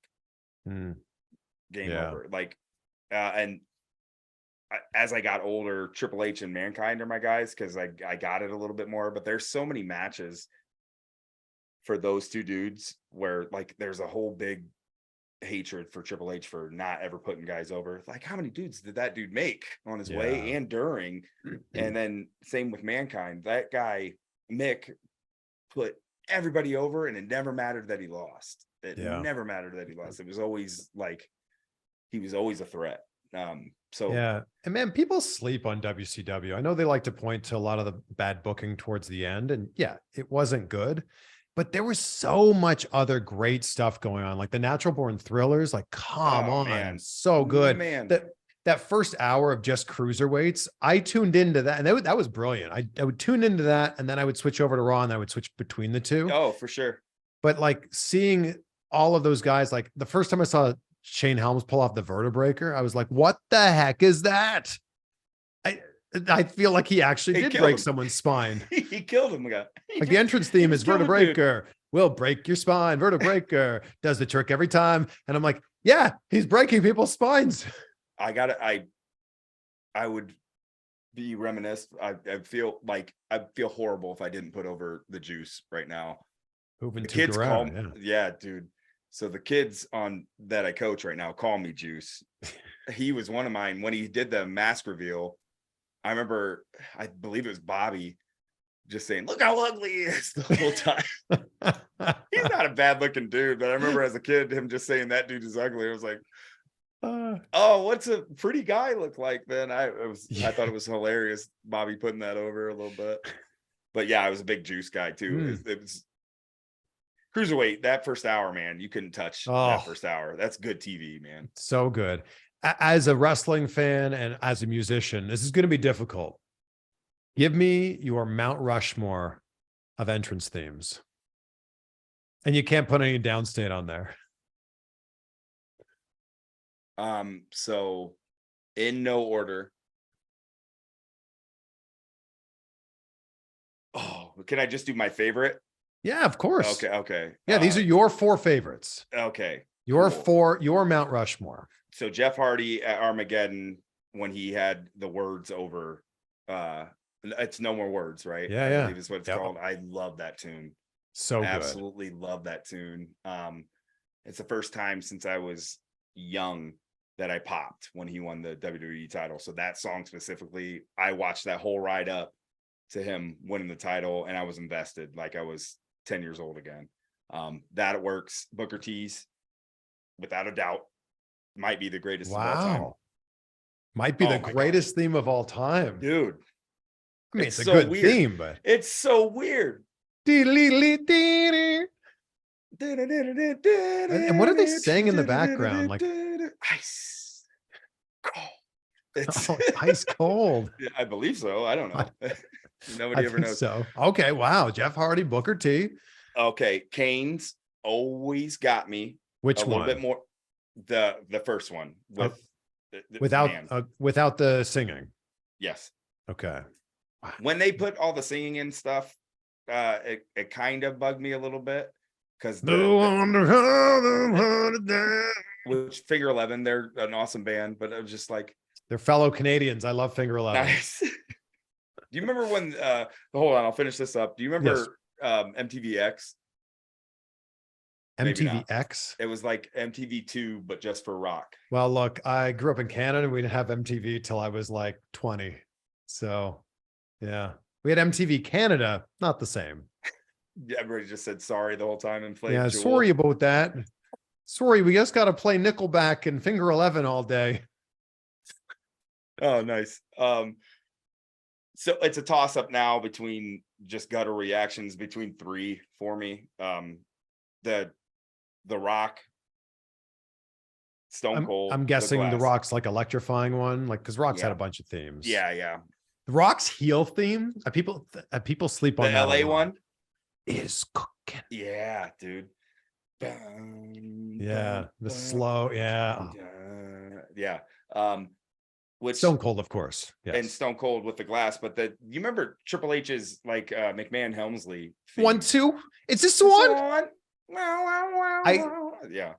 Game over. Like, and as I got older, Triple H and Mankind are my guys because I got it a little bit more. But there's so many matches for those two dudes where like there's a whole big hatred for Triple H for not ever putting guys over. Like, how many dudes did that dude make on his way and during? And then same with Mankind. That guy Mick put everybody over, and it never mattered that he lost. It Yeah. never mattered that he lost. It was always like he was always a threat. So Yeah. And man, people sleep on WCW. I know they like to point to a lot of the bad booking towards the end. And yeah, it wasn't good, but there was so much other great stuff going on. Like the Natural Born Thrillers, like, come on, man. so good. Man. That first hour of just cruiserweights, I tuned into that, and that was brilliant. I would tune into that, and then I would switch over to Raw, and I would switch between the two. Oh, for sure. But like seeing all of those guys, like the first time I saw Shane Helms pull off the Vertebreaker, I was like, what the heck is that? I feel like he actually did break someone's spine. He killed him. Like the entrance theme is Vertebreaker. Will break your spine. Vertebreaker does the trick every time. And I'm like, yeah, he's breaking people's spines. I would be reminiscent. I feel horrible if I didn't put over the Juice right now. Moving the to kids Guerrero, call me, yeah, dude. So the kids on that I coach right now call me Juice. He was one of mine when he did the mask reveal. I remember, I believe it was Bobby just saying, "Look how ugly he is," the whole time. He's not a bad looking dude, but I remember as a kid him just saying that dude is ugly. I was like, oh, what's a pretty guy look like then? I thought it was hilarious, Bobby putting that over a little bit. But yeah, I was a big Juice guy too. It was cruiserweight, that first hour, man. You couldn't touch that first hour. That's good TV, man. So good. As a wrestling fan and as a musician, this is going to be difficult. Give me your Mount Rushmore of entrance themes. And you can't put any Downstait on there. So in no order. Oh, can I just do my favorite? Yeah, of course. Okay. Yeah, these are your 4 favorites. Okay. Your cool. your Mount Rushmore. So Jeff Hardy at Armageddon, when he had the words over, it's No More Words, right? Yeah, I yeah. believe is what it's called. I love that tune. So absolutely love that tune. It's the first time since I was young that I popped when he won the WWE title. So that song specifically, I watched that whole ride up to him winning the title, and I was invested like I was 10 years old again. That works. Booker T's, without a doubt, might be the greatest of all time. Might be the greatest theme of all time. Dude. I mean, it's a so good weird. theme, but it's so weird. And what are they saying in the background? Like ice cold. It's ice cold. I believe so. I don't know. Nobody ever knows. So okay, wow. Jeff Hardy, Booker T. Okay, Kane's always got me. Which a little bit more? The first one without the singing. Yes. Okay. Wow. When they put all the singing in stuff, it kind of bugged me a little bit because which Finger 11, they're an awesome band, but it was just like they're fellow Canadians. I love Finger 11. Nice. Do you remember when? Hold on, I'll finish this up. Do you remember MTVX? MTVX? It was like MTV2, but just for rock. Well, look, I grew up in Canada and we didn't have MTV till I was like 20. So, yeah, we had MTV Canada, not the same. Everybody just said sorry the whole time and played. Yeah, Jewel. Sorry about that. Sorry, we just got to play Nickelback and Finger 11 all day. Oh, nice. So it's a toss up now between just gutter reactions between 3 for me. The Rock, Stone Cold. I'm guessing the Rock's like electrifying one, like because Rock's had a bunch of themes. Yeah. The Rock's heel theme. People sleep on the LA one. Is cooking. Yeah, dude. Yeah, the slow. Yeah. Which Stone Cold, of course. Yes. And Stone Cold with the glass, but you remember Triple H's like McMahon Helmsley theme? 1, 2. Is this the one? Yeah.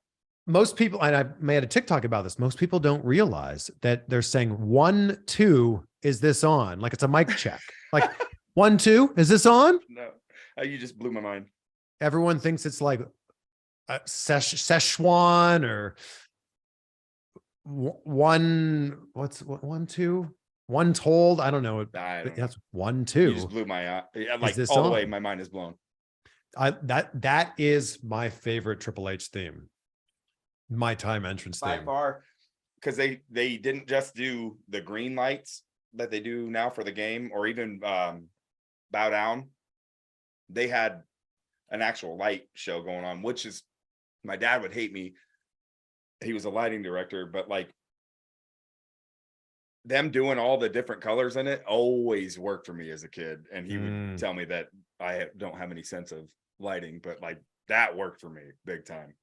Most people, and I made a TikTok about this. Most people don't realize that they're saying 1, 2. Is this on? Like it's a mic check. Like 1, 2. Is this on? No, you just blew my mind. Everyone thinks it's like Szechuan or 1. What's 1, 2? 1 told. I don't know. That's 1, 2. You just blew my eye. Like this all on? the way. My mind is blown. That is my favorite Triple H theme. My time entrance By theme. far, because they didn't just do the green lights that they do now for the game, or even Bow Down. They had an actual light show going on, which is, my dad would hate me. He was a lighting director, but like them doing all the different colors in it always worked for me as a kid. And he would tell me that don't have any sense of lighting, but like that worked for me big time.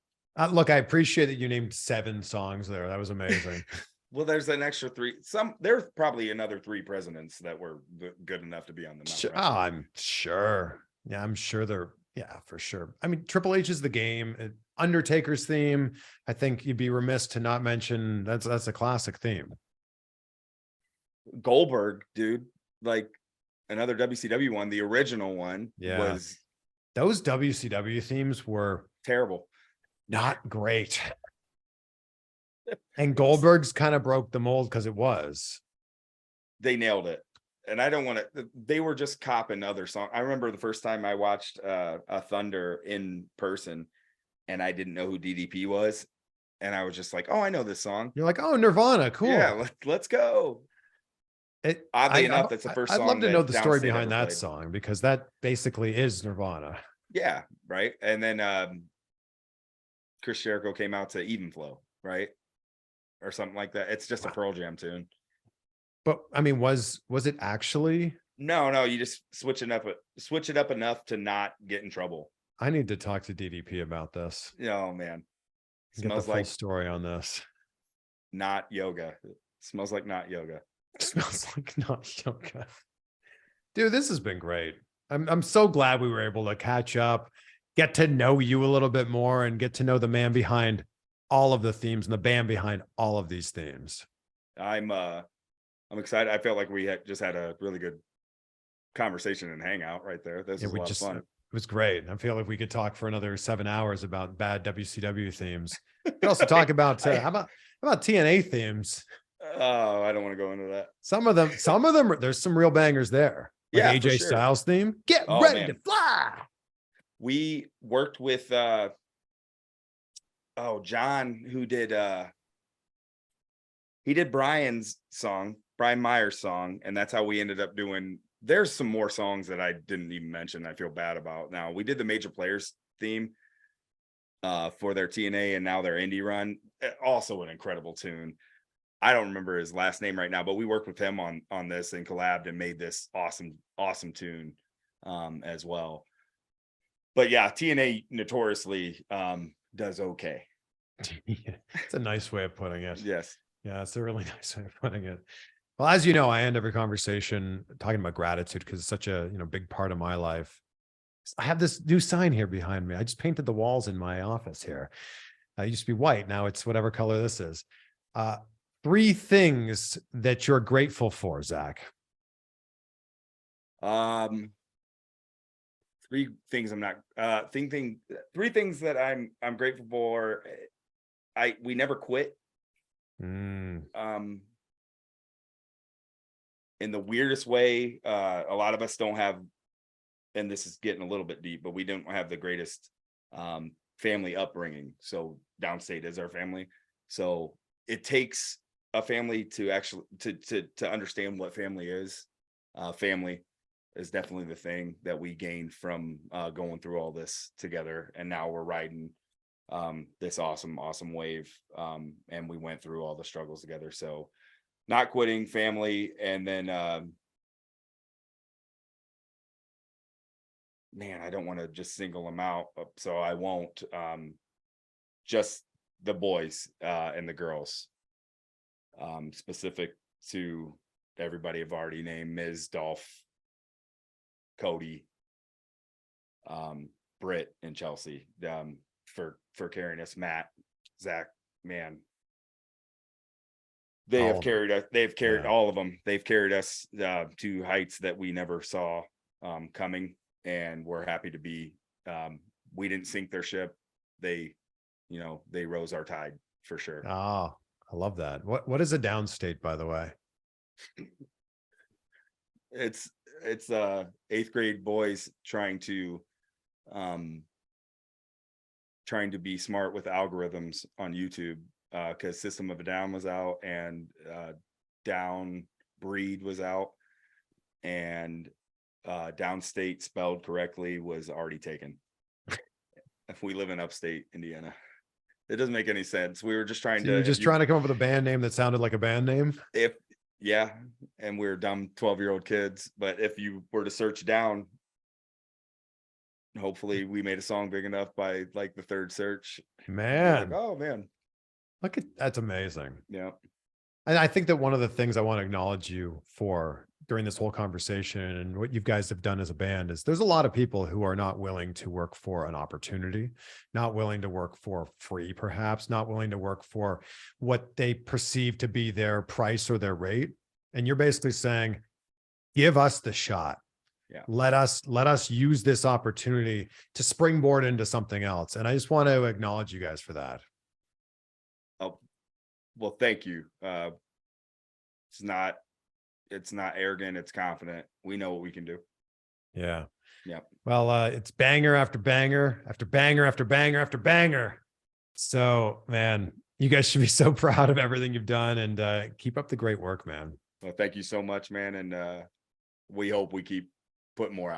Look, I appreciate that you named 7 songs there. That was amazing. Well, there's an extra 3. There's probably another 3 presidents that were good enough to be on the Mount Rushmore. Oh, I'm sure. Yeah, I'm sure they're, yeah, for sure. I mean, Triple H is the game. Undertaker's theme, I think you'd be remiss to not mention that's a classic theme. Goldberg, dude, like another WCW one, the original one was. Those WCW themes were terrible. Not great. And Goldberg's kind of broke the mold because it was. They nailed it. And I don't want to, they were just copping other songs. I remember the first time I watched a Thunder in person and I didn't know who DDP was. And I was just like, oh, I know this song. You're like, oh, Nirvana, cool. Yeah, let's go. Oddly enough, that's the first song. I'd love to know the story Downstait behind that played. song, because that basically is Nirvana. Yeah, right. And then Chris Jericho came out to Even Flow, right? Or something like that. It's just a Pearl Jam tune. But I mean, was it actually? No, you just switch it up enough to not get in trouble. I need to talk to DDP about this. Oh man. Get the full story on this. Not yoga. It smells like not yoga. Smells like not yoga. Dude, this has been great. I'm so glad we were able to catch up, get to know you a little bit more, and get to know the man behind all of the themes and the band behind all of these themes. I'm excited. I felt like we just had a really good conversation and hangout right there. This was a lot of fun. It was great. I feel like we could talk for another 7 hours about bad WCW themes. We could also talk about how about TNA themes. Oh, I don't want to go into that. Some of them, there's some real bangers there. Like yeah, AJ sure. Styles theme. Get ready to fly. We worked with John, who did he did Brian Myers' song, and that's how we ended up doing. There's some more songs that I didn't even mention I feel bad about. Now, we did the Major Players theme for their TNA and now their indie run. Also an incredible tune. I don't remember his last name right now, but we worked with him on this and collabed and made this awesome tune as well. But yeah, TNA notoriously does okay. It's a nice way of putting it. Yes. Yeah, it's a really nice way of putting it. Well, as you know, I end every conversation talking about gratitude because it's such a big part of my life. I have this new sign here behind me. I just painted the walls in my office here. It used to be white. Now it's whatever color this is. 3 things that you're grateful for, Zach. 3 things I'm not 3 things that I'm grateful for. We never quit. In the weirdest way, a lot of us don't have, and this is getting a little bit deep, but we don't have the greatest family upbringing. So Downstait is our family. So it takes a family to actually to understand what family is. Family is definitely the thing that we gained from going through all this together, and now we're riding this awesome wave, and we went through all the struggles together. So not quitting, family, and then man, I don't want to just single them out, so I won't. Just the boys and the girls, specific to everybody I've already named: Ms. Dolph, Cody, Brit, and Chelsea, for carrying us. Matt, Zach, man, they've carried all of them. They've carried us to heights that we never saw coming, and we're happy to be. We didn't sink their ship. They rose our tide for sure. Oh, I love that. What is a Downstait, by the way? It's 8th grade boys trying to trying to be smart with algorithms on YouTube, because System of a Down was out, and Down Breed was out, and Downstait spelled correctly was already taken. If we live in upstate Indiana, it doesn't make any sense. We were just trying So you're to just trying to come up with a band name that sounded like a band name. Yeah, and we're dumb 12-year-old kids. But if you were to search Down, hopefully we made a song big enough by like the third search. Man, like, oh man, look at that's amazing. yeah. And I think that one of the things I want to acknowledge you for during this whole conversation and what you guys have done as a band is there's a lot of people who are not willing to work for an opportunity, not willing to work for free, perhaps not willing to work for what they perceive to be their price or their rate. And you're basically saying, give us the shot. Yeah. Let us use this opportunity to springboard into something else. And I just want to acknowledge you guys for that. Oh, well, thank you. It's not arrogant, it's confident. We know what we can do. Yeah. Yeah. Well, it's banger after banger after banger after banger after banger. So, man, you guys should be so proud of everything you've done, and keep up the great work, man. Well, thank you so much, man. And we hope we keep putting more out.